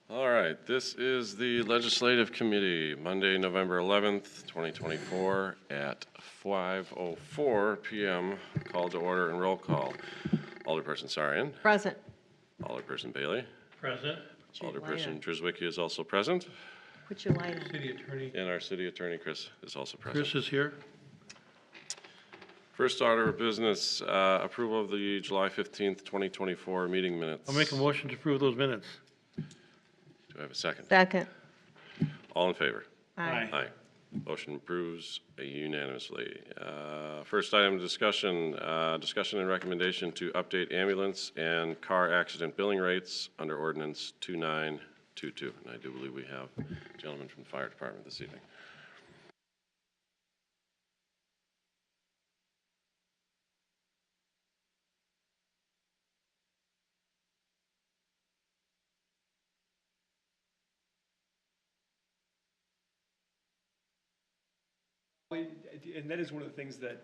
All right, this is the Legislative Committee, Monday, November 11th, 2024 at 5:04 PM. Call to order and roll call. Alderperson Sarian. Present. Alderperson Bailey. Present. Alderperson Driswicki is also present. Put your light on. City Attorney And our City Attorney, Chris, is also present. Chris is here. First order of business, approval of the July 15th, 2024 meeting minutes. I'll make a motion to approve those minutes. Do I have a second? Second. All in favor? Aye. Aye. Motion approves unanimously. First item, discussion and recommendation to update ambulance and car accident billing rates under ordinance 2922. And I do believe we have a gentleman from the fire department this evening. And that is one of the things that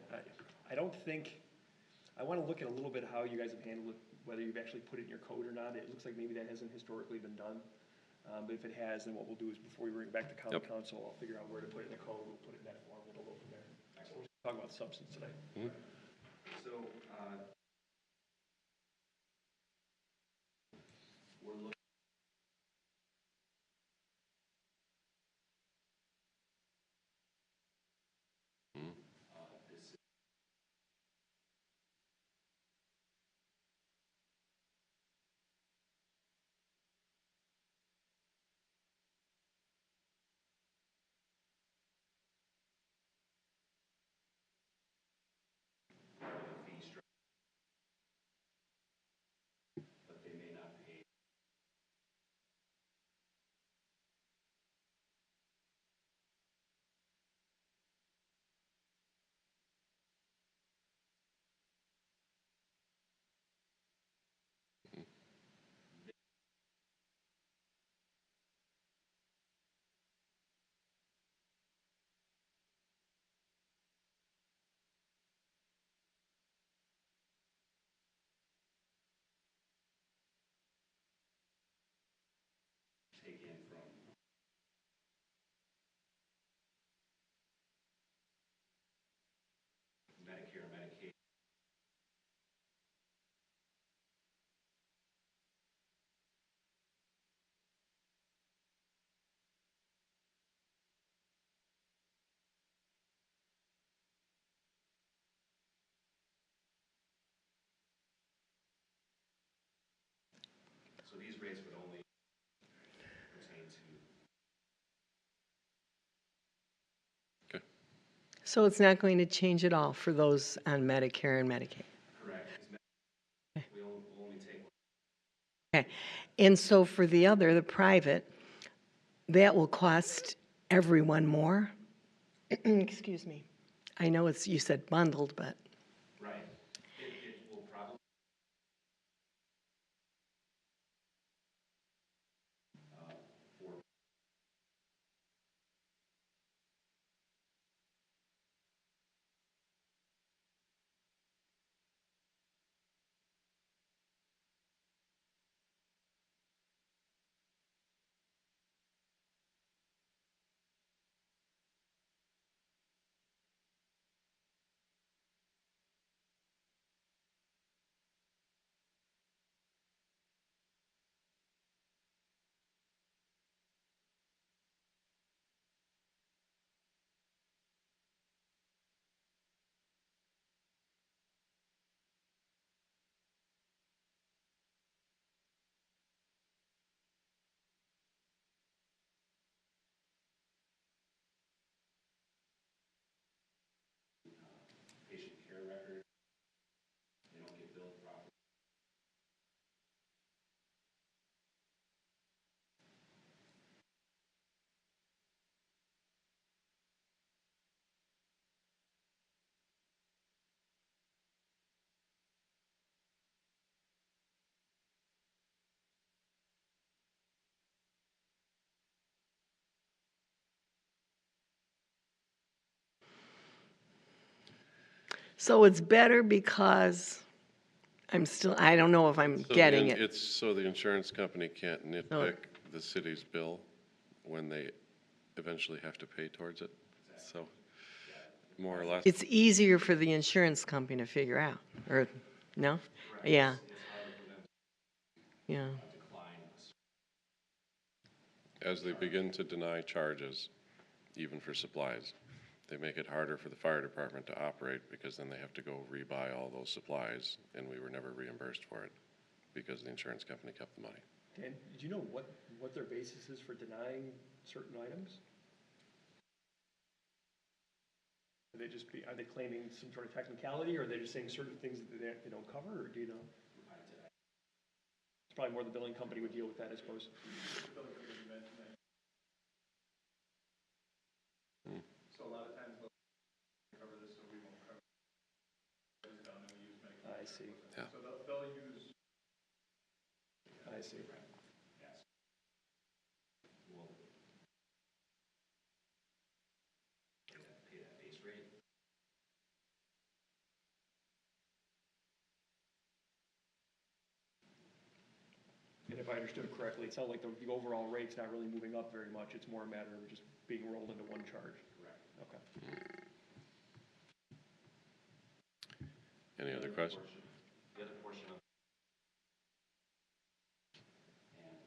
I don't think, I want to look at a little bit how you guys have handled it, whether you've actually put it in your code or not. It looks like maybe that hasn't historically been done. But if it has, then what we'll do is before we bring it back to county council, I'll figure out where to put it in the code. We'll put it in that form. We'll go from there. So we're talking about substance today. So, we're looking. This fee structure, but they may not pay. Take in from Medicare, Medicaid. So these rates would only pertain to. Okay. So it's not going to change at all for those on Medicare and Medicaid? Correct. We'll only take. Okay. And so for the other, the private, that will cost everyone more? Excuse me. I know it's, you said bundled, but Right. It will probably. For. Patient care record, they don't get billed properly. so it's better because I don't know if I'm So getting it. It's so the insurance company can't nitpick the city's bill when they eventually have to pay towards it. So, more or less. It's easier for the insurance company to figure out, or, no? Yeah. Yeah. As they begin to deny charges, even for supplies, they make it harder for the fire department to operate because then they have to go rebuy all those supplies, and we were never reimbursed for it because the insurance company kept the money. Dan, do you know what their basis is for denying certain items? Are they claiming some sort of technicality, or are they just saying certain things that they don't cover, or do you know? It's probably more the billing company would deal with that, I suppose. So a lot of times they'll cover this, so we won't cover it. It's done, and we use make. I see, Yeah. So they'll use. I see. Yes. Well. Pay that base rate. And if I understood correctly, it sounded like the overall rate's not really moving up very much. It's more a matter of just being rolled into one charge. Correct. Okay. Any other questions? The other portion of. And.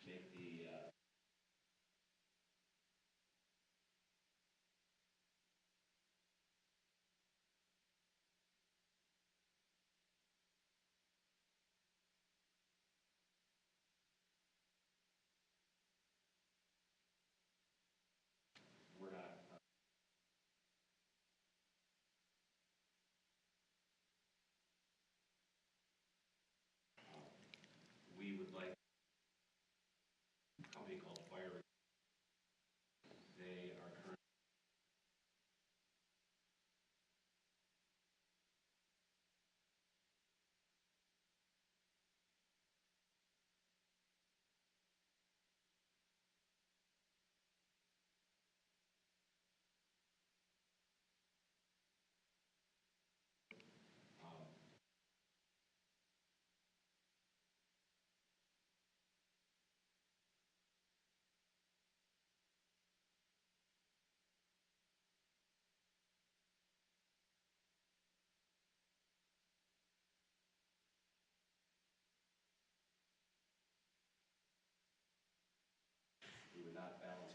Make the, we're not. We would like a company called Fire. They are currently. We would not balance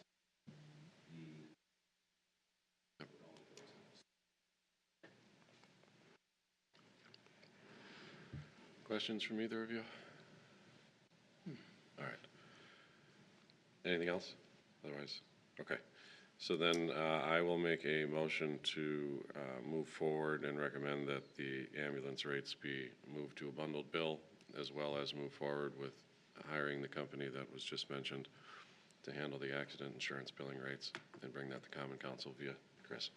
the. Questions from either of you? All right. Anything else? Otherwise, okay. So then I will make a motion to move forward and recommend that the ambulance rates be moved to a bundled bill, as well as move forward with hiring the company that was just mentioned to handle the accident insurance billing rates and bring that to common council via Chris.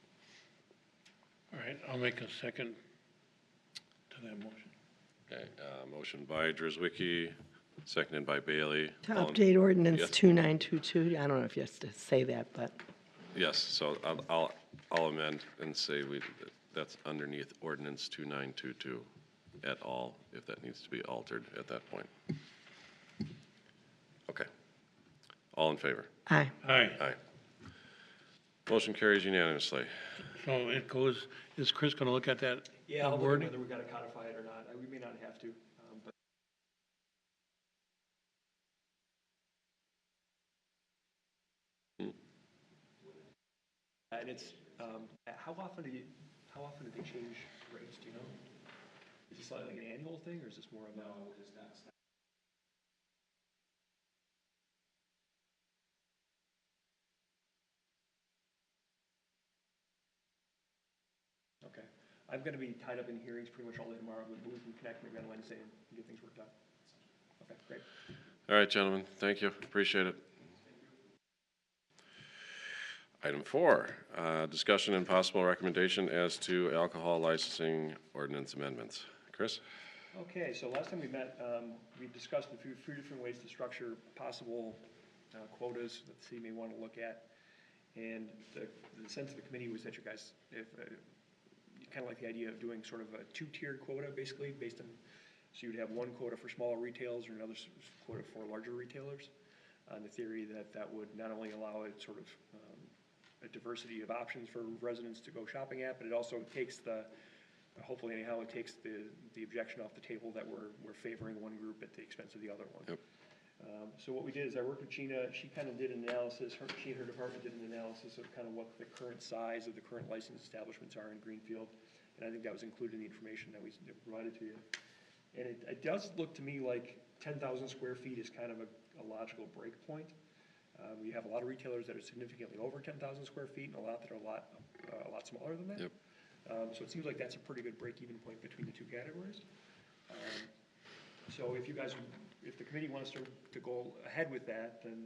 All right, I'll make a second to that motion. Okay, motion by Drizwicki, seconded by Bailey. To All in- update ordinance Yes. 2922, I don't know if you have to say that, but Yes, so I'll amend and say that's underneath ordinance 2922 at all, if that needs to be altered at that point. Okay. All in favor? aye. Aye, Aye. Motion carries unanimously. so it goes, is Chris gonna look at that Yeah, I'll look at wording? whether we gotta codify it or not. We may not have to, but. And it's, how often do they change rates, do you know? Is this like an annual thing, or is this more of a? No, it's not. Okay. I'm gonna be tied up in hearings pretty much all day tomorrow, but we can connect maybe on Wednesday and get things worked out. Okay, great. All right, gentlemen, thank you, appreciate it. Item 4, discussion and possible recommendation as to alcohol licensing ordinance amendments. Chris? Okay, so last time we met, we discussed a few different ways to structure possible quotas that the city may want to look at. And the sense of the committee was that you guys, if, kind of like the idea of doing sort of a two-tiered quota, basically, based on, so you'd have one quota for smaller retailers or another quota for larger retailers, on the theory that that would not only allow it sort of a diversity of options for residents to go shopping at, but it also takes the, hopefully anyhow, it takes the objection off the table that we're favoring one group at the expense of the other one. Yep. So what we did is I worked with Gina, she kind of did an analysis, she and her department did an analysis of kind of what the current size of the current licensed establishments are in Greenfield, and I think that was included in the information that we provided to you. And it does look to me like 10,000 square feet is kind of a logical break point. We have a lot of retailers that are significantly over 10,000 square feet and a lot that are a lot smaller than that. Yep. So it seems like that's a pretty good break-even point between the two categories. So if you guys, if the committee wants to go ahead with that, then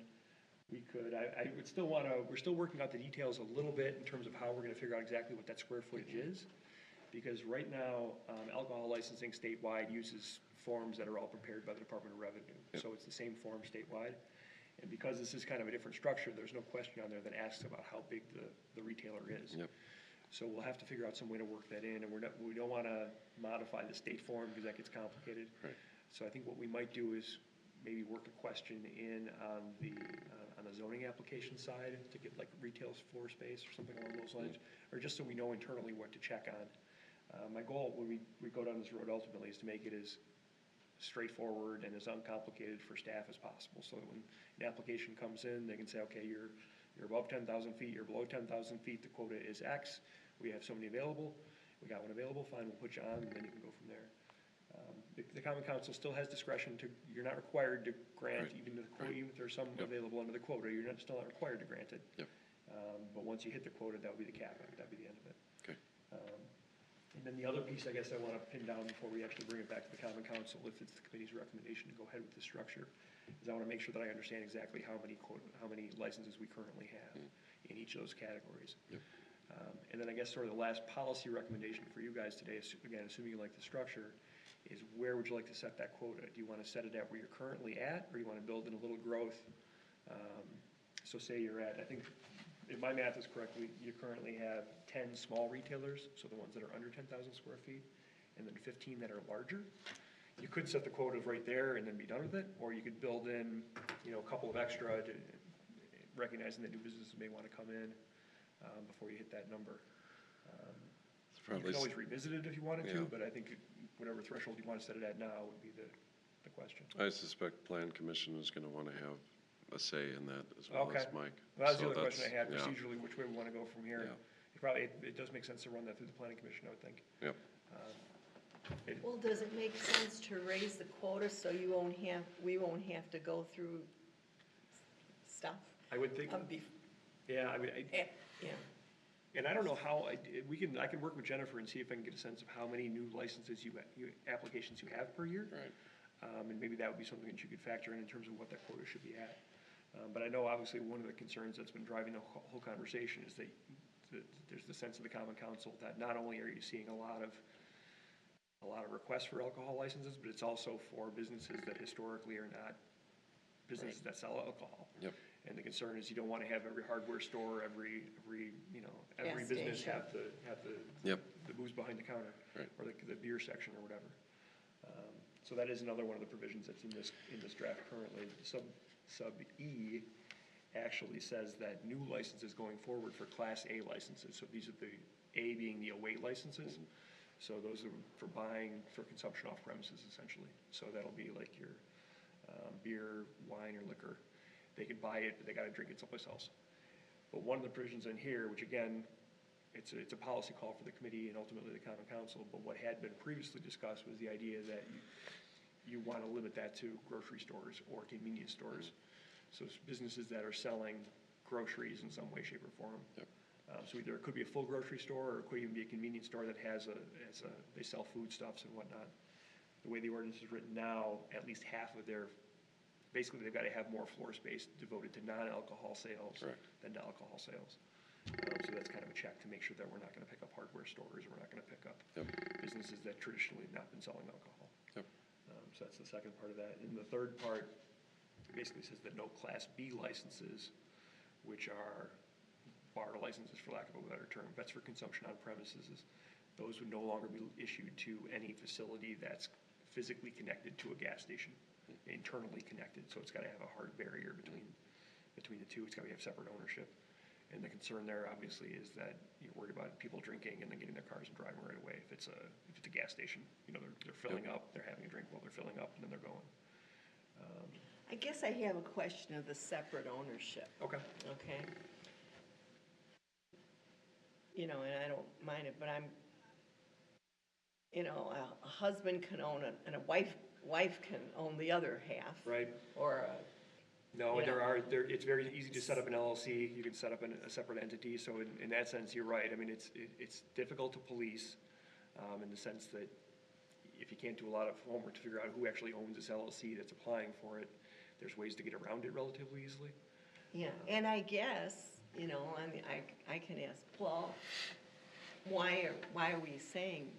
we could, I would still want to, we're still working out the details a little bit in terms of how we're going to figure out exactly what that square footage is. Because right now, alcohol licensing statewide uses forms that are all prepared by the Department of Revenue. Yep. So it's the same form statewide. And because this is kind of a different structure, there's no question on there that asks about how big the retailer is. Yep. So we'll have to figure out some way to work that in, and we don't want to modify the state form because that gets complicated. Right. So I think what we might do is maybe work a question in on the zoning application side to get like retail floor space or something along those lines, or just so we know internally what to check on. My goal when we go down this road ultimately is to make it as straightforward and as uncomplicated for staff as possible, so that when an application comes in, they can say, okay, you're above 10,000 feet, you're below 10,000 feet, the quota is X, we have so many available, we got one available, fine, we'll put you on, and then you can go from there. The Common Council still has discretion to, you're not required to grant Right. even to the quota, even if there's some Yep. available under the quota, you're still not required to grant it. Yep. But once you hit the quota, that would be the cap, that'd be the end of it. Okay. And then the other piece, I guess, I want to pin down before we actually bring it back to the Common Council, if it's the committee's recommendation to go ahead with the structure, is I want to make sure that I understand exactly how many licenses we currently have in each of those categories. Yep. And then I guess sort of the last policy recommendation for you guys today, again, assuming you like the structure, is where would you like to set that quota? Do you want to set it at where you're currently at, or do you want to build in a little growth? So say you're at, I think, if my math is correct, you currently have 10 small retailers, so the ones that are under 10,000 square feet, and then 15 that are larger. You could set the quota right there and then be done with it, or you could build in, a couple of extra, recognizing that new businesses may want to come in before you hit that number. It's You probably, can always revisit it if you wanted to, Yeah. but I think whatever threshold you want to set it at now would be the question. I suspect Plan Commission is going to want to have a say in that as well Okay. as Mike. Well, that's So the other question I had, yeah. procedurally, which way we want to go from here. Yeah. It does make sense to run that through the planning commission, I would think. Yep. Well, does it make sense to raise the quota so we won't have to go through stuff? I would think, yeah, I mean, Yeah, and I don't know how, I can work with Jennifer and see if I can get a sense of how many new licenses applications you have per year. Right. And maybe that would be something that you could factor in terms of what that quota should be at. But I know obviously one of the concerns that's been driving the whole conversation is that there's the sense of the Common Council that not only are you seeing a lot of requests for alcohol licenses, but it's also for businesses that historically are not businesses that sell alcohol. Yep. And the concern is you don't want to have every hardware store, every Gas business station. have the Yep. the booze behind the counter. Right. Or the beer section or whatever. So that is another one of the provisions that's in this draft currently. Sub E actually says that new licenses going forward for Class A licenses, so these are the A being the await licenses. So those are for buying, for consumption off premises essentially. So that'll be like your beer, wine, or liquor. They could buy it, but they gotta drink it someplace else. But one of the provisions in here, which again, it's a policy call for the committee and ultimately the Common Council, but what had been previously discussed was the idea that you want to limit that to grocery stores or convenience stores. So it's businesses that are selling groceries in some way, shape, or form. Yep. So either it could be a full grocery store, or it could even be a convenience store that has they sell foodstuffs and whatnot. The way the ordinance is written now, at least half of basically they've got to have more floor space devoted to non-alcohol sales Correct. than to alcohol sales. So that's kind of a check to make sure that we're not going to pick up hardware stores, or we're not going to pick up Yep. businesses that traditionally have not been selling alcohol. Yep. So that's the second part of that. And the third part basically says that no Class B licenses, which are bar licenses, for lack of a better term, that's for consumption on premises, those would no longer be issued to any facility that's physically connected to a gas station, internally connected, so it's gotta have a hard barrier between the two, it's gotta have separate ownership. And the concern there obviously is that you're worried about people drinking and then getting their cars and driving right away. If it's a gas station, you know, they're filling up, they're having a drink while they're filling up, and then they're going. I guess I have a question of the separate ownership, Okay. okay? You know, and I don't mind it, but you know, a husband can own it, and a wife can own the other half. Right. Or No, Yeah. it's very easy to set up an LLC, you can set up a separate entity, so in that sense, you're right. I mean, it's difficult to police, in the sense that if you can't do a lot of homework to figure out who actually owns this LLC that's applying for it, there's ways to get around it relatively easily. yeah, and I guess, you know, I mean, I can ask, Paul, why are we saying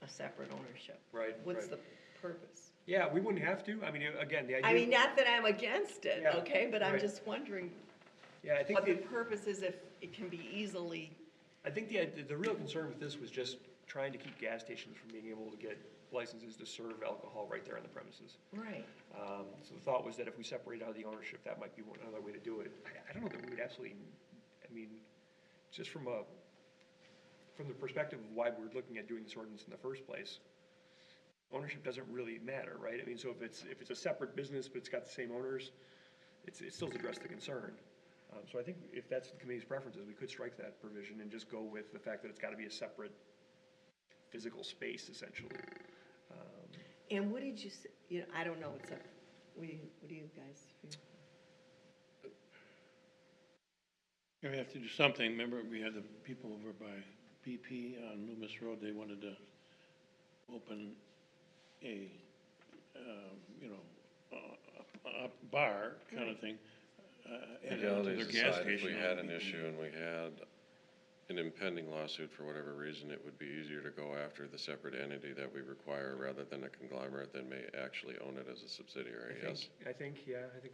a separate ownership? Right, What's right. the purpose? Yeah, we wouldn't have to, I mean, again, the idea. I mean, not that I'm against it, Yeah, okay, but I'm right. just wondering Yeah, I think what the the, purpose is if it can be easily, I think the real concern with this was just trying to keep gas stations from being able to get licenses to serve alcohol right there on the premises. right. So the thought was that if we separate out the ownership, that might be another way to do it. I don't know that we would absolutely, I mean, just from the perspective of why we're looking at doing this ordinance in the first place, ownership doesn't really matter, right? I mean, so if it's a separate business, but it's got the same owners, it still addressed the concern. So I think if that's the committee's preferences, we could strike that provision and just go with the fact that it's gotta be a separate physical space, essentially. And what did you say, you know, I don't know what's up, what do you guys feel? We have to do something. Remember, we had the people over by BP on Loomis Road, they wanted to open a, you know, a bar kind of thing. And their Legalities gas aside, if we station had on an BP. issue and we had an impending lawsuit for whatever reason, it would be easier to go after the separate entity that we require rather than a conglomerate that may actually own it as a subsidiary, yes? I think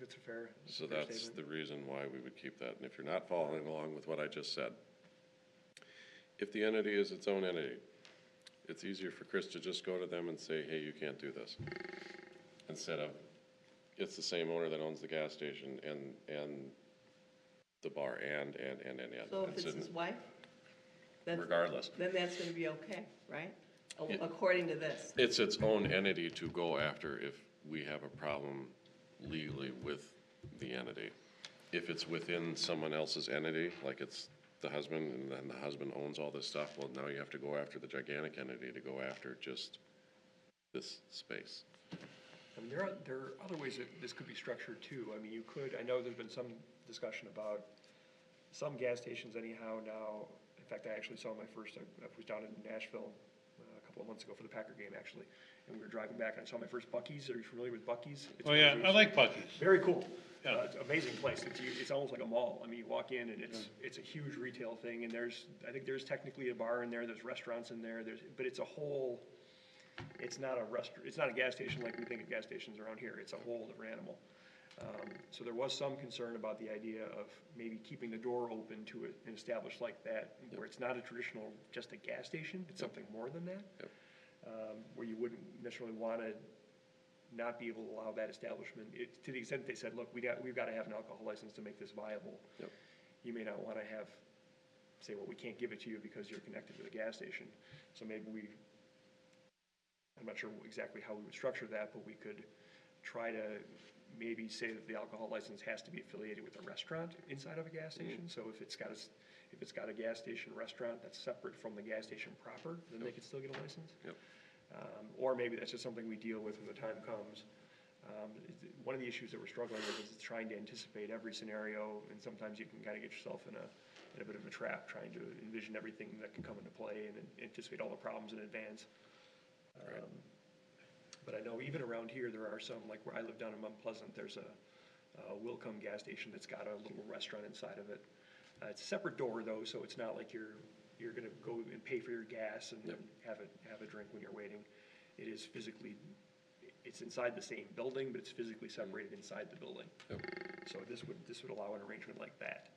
that's a fair So fair that's statement. the reason why we would keep that. And if you're not following along with what I just said, if the entity is its own entity, it's easier for Chris to just go to them and say, hey, you can't do this. Instead of, it's the same owner that owns the gas station and the bar and. So if it's his wife? then- Regardless. Then that's gonna be okay, right? Yeah. According to this. It's its own entity to go after if we have a problem legally with the entity. If it's within someone else's entity, like it's the husband, and then the husband owns all this stuff, well, now you have to go after the gigantic entity to go after just this space. I mean, there are other ways that this could be structured too. I mean, you could, I know there's been some discussion about some gas stations anyhow now. In fact, I actually saw I was down in Nashville a couple of months ago for the Packer game, actually. And we were driving back and I saw my first Buc-ee's. Are you familiar with Buc-ee's? It's Oh, yeah, one of I these- like Buc-ee's. Very cool. Yeah. It's an amazing place. It's almost like a mall. I mean, you walk in and it's a huge retail thing and I think there's technically a bar in there, there's restaurants in there, but it's a whole, it's not a gas station like we think of gas stations around here. It's a whole different animal. So there was some concern about the idea of maybe keeping the door open to an established like that, where it's not a traditional, just a gas station, it's something more than that. Yep. Where you wouldn't necessarily want to not be able to allow that establishment, to the extent they said, look, we've got to have an alcohol license to make this viable. Yep. You may not want to say, well, we can't give it to you because you're connected to the gas station. So maybe I'm not sure exactly how we would structure that, but we could try to maybe say that the alcohol license has to be affiliated with a restaurant inside of a gas station. So if it's got a gas station restaurant that's separate from the gas station proper, then they could still get a license. Yep. Or maybe that's just something we deal with when the time comes. One of the issues that we're struggling with is trying to anticipate every scenario, and sometimes you can kind of get yourself in a bit of a trap, trying to envision everything that can come into play and anticipate all the problems in advance. Right. But I know even around here, there are some, like where I live down in Mount Pleasant, there's a Wilcom gas station that's got a little restaurant inside of it. It's a separate door though, so it's not like you're gonna go and pay for your gas and Yep. have a drink when you're waiting. It is physically, it's inside the same building, but it's physically separated inside the building. Yep. So this would allow an arrangement like that.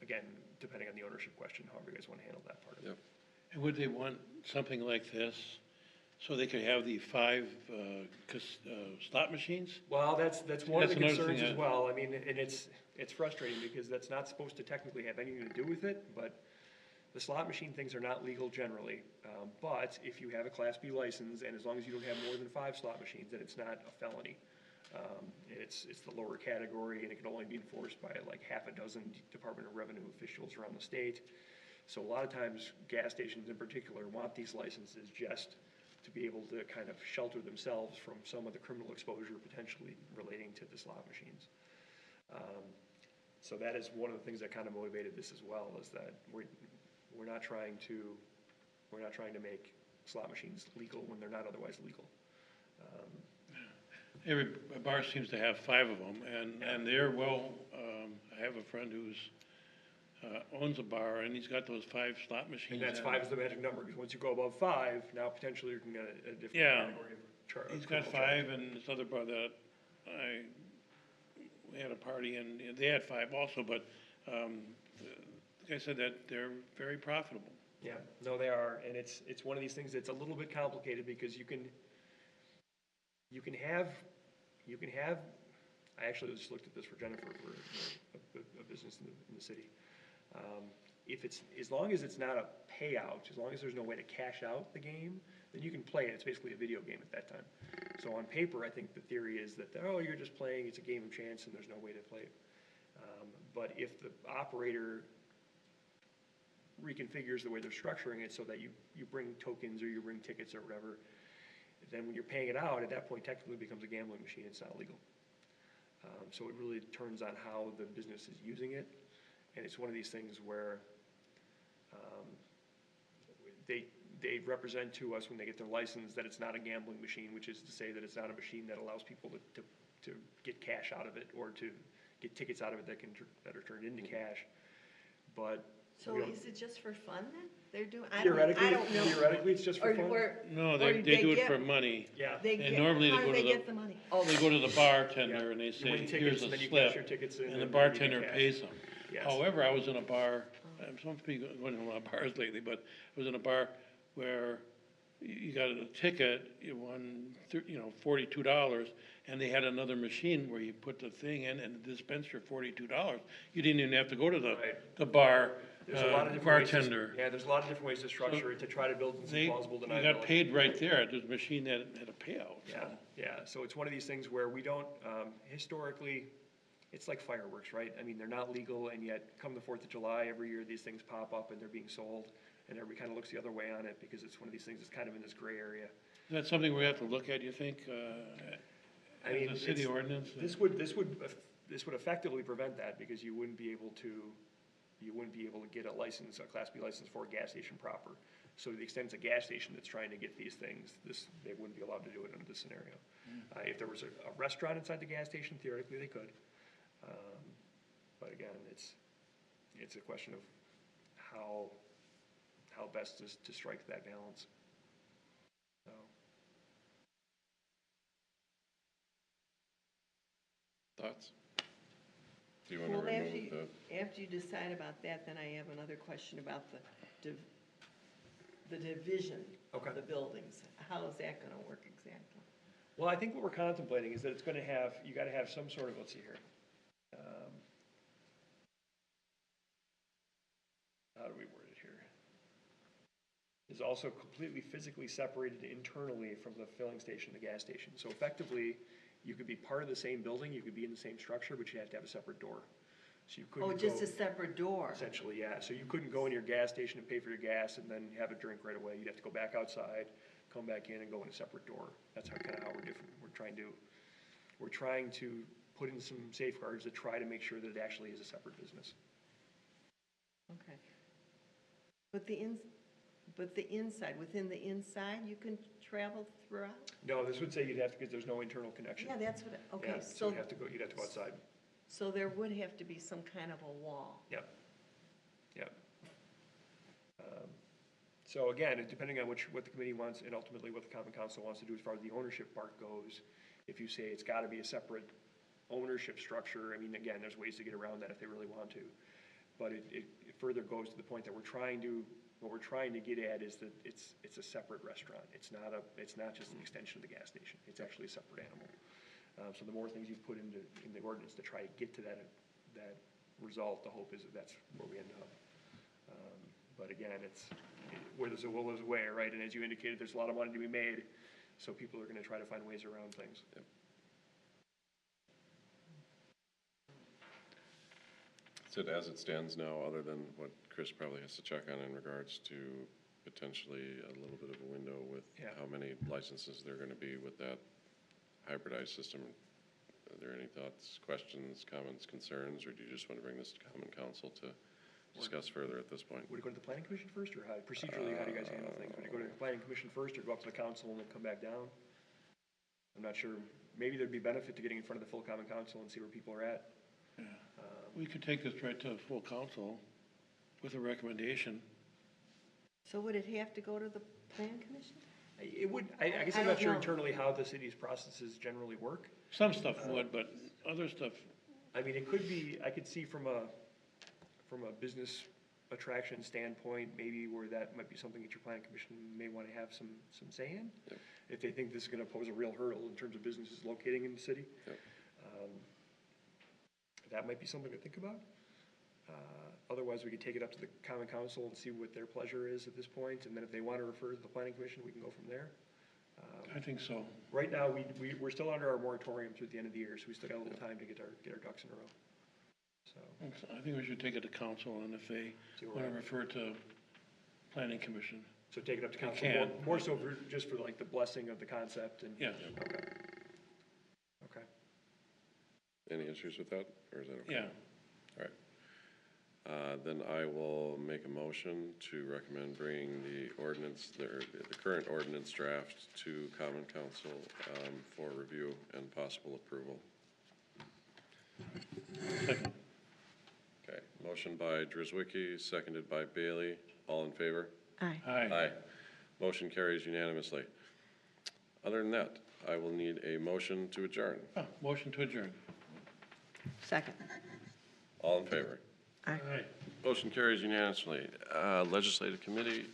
again, depending on the ownership question, however you guys want to handle that part of it. Yep. And would they want something like this, so they could have the 5 slot machines? Well, that's one of the That's another concerns thing as well. I mean, and it's frustrating because that's not supposed to technically have anything to do with it, but the slot machine things are not legal generally. But if you have a Class B license, and as long as you don't have more than 5 slot machines, then it's not a felony. It's the lower category, and it can only be enforced by like half a dozen Department of Revenue officials around the state. So a lot of times, gas stations in particular want these licenses just to be able to kind of shelter themselves from some of the criminal exposure potentially relating to the slot machines. So that is one of the things that kind of motivated this as well, is that we're not trying to make slot machines legal when they're not otherwise legal. Every bar seems to have 5 of them, and they're I have a friend who's owns a bar, and he's got those 5 slot machines. And that's 5 is the magic number, because once you go above 5, now potentially you can get a different Yeah. category of charge. He's got 5, and this other bar that we had a party, and they had 5 also, but the guy said that they're very profitable. Yeah, no, they are, and it's one of these things that's a little bit complicated, because you can have, I actually just looked at this for Jennifer, for a business in the city. If it's, as long as it's not a payout, as long as there's no way to cash out the game, then you can play it. It's basically a video game at that time. So on paper, I think the theory is that, oh, you're just playing, it's a game of chance, and there's no way to play it. But if the operator reconfigures the way they're structuring it so that you bring tokens or you bring tickets or whatever, then when you're paying it out, at that point technically it becomes a gambling machine, it's not legal. So it really turns on how the business is using it, and it's one of these things where they represent to us when they get their license that it's not a gambling machine, which is to say that it's not a machine that allows people to get cash out of it or to get tickets out of it that are turned into cash, but So we don't- is it just for fun then? They're doing, I theoretically, don't know. theoretically, it's just for fun. No, Or they do it for money. Yeah. They And get, normally they how go do to they the- get the money? Oh, They go to the bartender Yeah. and they You say, win here's tickets, a and then you cash slip, your tickets in, and and the then you get bartender cash. pays them. Yes. However, I was in a bar, I'm supposed to be going to a lot of bars lately, but I was in a bar where you got a ticket, you won, $42, and they had another machine where you put the thing in and dispensed your $42. You didn't even have to go to Right. the bar There's a lot of different ways to- bartender. Yeah, there's a lot of different ways to structure it, to try to build in some They, plausible you deniability. got paid right there, there's a machine that had a payout, Yeah, so. yeah, so it's one of these things where we don't, historically, it's like fireworks, right? I mean, they're not legal, and yet come the 4th of July, every year, these things pop up and they're being sold, and everybody kind of looks the other way on it, because it's one of these things that's kind of in this gray area. Is that something we have to look at, you think, I mean, in the city it's- ordinance? This would effectively prevent that, because you wouldn't be able to get a license, a Class B license for a gas station proper. So to the extent it's a gas station that's trying to get these things, they wouldn't be allowed to do it under this scenario. If there was a restaurant inside the gas station, theoretically they could. But again, it's a question of how best to strike that balance. So. Thoughts? Do you want to well, remove the? after you decide about that, then I have another question about the division Okay. of the buildings. How is that gonna work exactly? Well, I think what we're contemplating is that it's gonna have, you gotta have some sort of, let's see here. How do we word it here? Is also completely physically separated internally from the filling station, the gas station. So effectively, you could be part of the same building, you could be in the same structure, but you have to have a separate door. So you couldn't Oh, just go- a separate door? Essentially, yeah. So you couldn't go in your gas station and pay for your gas and then have a drink right away. You'd have to go back outside, come back in and go in a separate door. That's how we're different. We're trying to put in some safeguards to try to make sure that it actually is a separate business. Okay. But the inside, within the inside, you can travel throughout? No, this would say you'd have to, because there's no internal connection. Yeah, that's what, okay, Yeah, so you'd have to go outside. so there would have to be some kind of a wall. Yep. Yep. So again, depending on what the committee wants and ultimately what the common council wants to do as far as the ownership part goes, if you say it's gotta be a separate ownership structure, I mean, again, there's ways to get around that if they really want to. but it further goes to the point that what we're trying to get at is that it's a separate restaurant. It's not just an extension of the gas station. It's actually a separate animal. So the more things you put in the ordinance to try to get to that result, the hope is that that's where we end up. But again, where there's a will, there's a way, right? And as you indicated, there's a lot of money to be made, so people are gonna try to find ways around things. So as it stands now, other than what Chris probably has to check on in regards to potentially a little bit of a window with Yeah. how many licenses there are gonna be with that hybridized system, are there any thoughts, questions, comments, concerns, or do you just want to bring this to common council to discuss further at this point? Would it go to the planning commission first, or procedurally, how do you guys handle things? Would it go to the planning commission first, or go up to the council and then come back down? I'm not sure. Maybe there'd be benefit to getting in front of the full common council and see where people are at. We could take this right to full council with a recommendation. So would it have to go to the plan commission? It would, I guess I I'm not don't sure know. internally how the city's processes generally work. Some stuff would, but other stuff, I mean, it could be, I could see from a business attraction standpoint, maybe where that might be something that your planning commission may want to have some say in. Yep. If they think this is going to pose a real hurdle in terms of businesses locating in the city. Yep. That might be something to think about. Otherwise, we could take it up to the common council and see what their pleasure is at this point, and then if they want to refer to the planning commission, we can go from there. I think so. Right now, we're still under our moratorium through the end of the year, so we still got a little time to get our ducks in a row. So, I think we should take it to council, and if they See where want to we're refer to planning commission, so take it up to We council, can. more so just for like the blessing of the concept and. yeah, Okay. Any issues with that, or is that okay? yeah. All right. Then I will make a motion to recommend bringing the ordinance, the current ordinance draft to common council for review and possible approval. Second. Okay, motion by Drizwicki, seconded by Bailey. All in favor? Aye. Aye. Motion carries unanimously. Other than that, I will need a motion to adjourn. Motion to adjourn. Second. All in favor? Aye. Aye. Motion carries unanimously. Legislative Committee